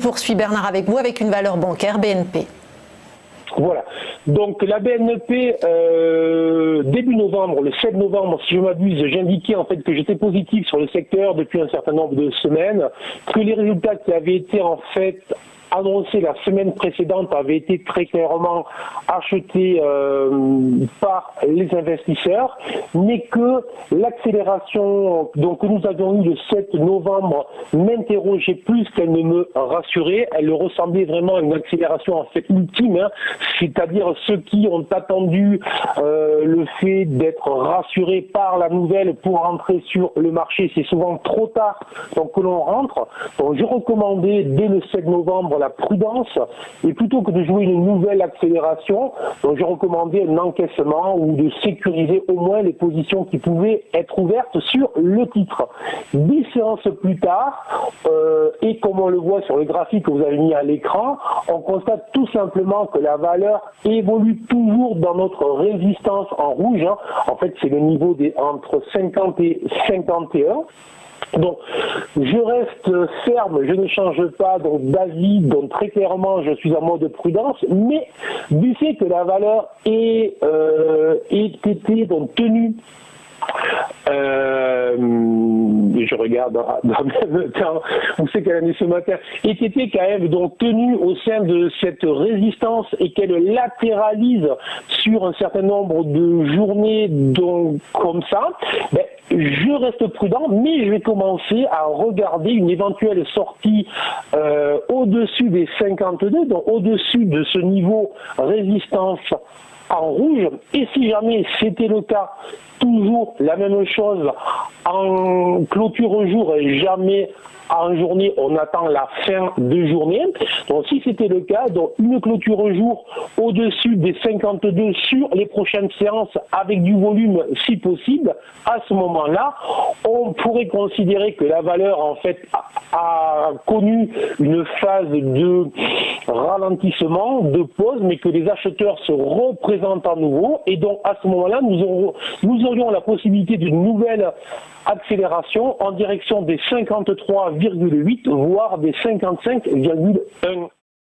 poursuit Bernard avec vous avec une valeur bancaire BNP. Voilà. Donc la BNP, début novembre, le 7 novembre, si je m'abuse, j'indiquais en fait que j'étais positif sur le secteur depuis un certain nombre de semaines, que les résultats qui avaient été en fait annoncé la semaine précédente avait été très clairement acheté par les investisseurs, mais que l'accélération que nous avions eue le 7 novembre m'interrogeait plus qu'elle ne me rassurait. Elle ressemblait vraiment à une accélération en fait ultime, c'est-à-dire ceux qui ont attendu le fait d'être rassurés par la nouvelle pour rentrer sur le marché, c'est souvent trop tard donc que l'on rentre. Donc je recommandais dès le 7 novembre la prudence, et plutôt que de jouer une nouvelle accélération, donc j'ai recommandé un encaissement ou de sécuriser au moins les positions qui pouvaient être ouvertes sur le titre. 10 séances plus tard, et comme on le voit sur le graphique que vous avez mis à l'écran, on constate tout simplement que la valeur évolue toujours dans notre résistance en rouge. En fait, c'est le niveau entre 50 et 51. Donc, je reste ferme, je ne change pas d'avis, donc très clairement, je suis en mode prudence, mais du fait que la valeur ait été donc tenue, je regarde dans le même temps, vous savez qu'elle a mis ce matin, et qui était quand même donc tenue au sein de cette résistance et qu'elle latéralise sur un certain nombre de journées donc comme ça, je reste prudent, mais je vais commencer à regarder une éventuelle sortie au-dessus des 52, donc au-dessus de ce niveau résistance en rouge. Et si jamais c'était le cas, toujours la même chose en clôture jour et jamais en journée, on attend la fin de journée. Donc si c'était le cas, donc une clôture jour au-dessus des 52 sur les prochaines séances avec du volume si possible, à ce moment-là, on pourrait considérer que la valeur en fait a connu une phase de ralentissement, de pause, mais que les acheteurs se représentent à nouveau, et donc à ce moment-là, nous aurions la possibilité d'une nouvelle accélération en direction des 53,8 voire des 55,1.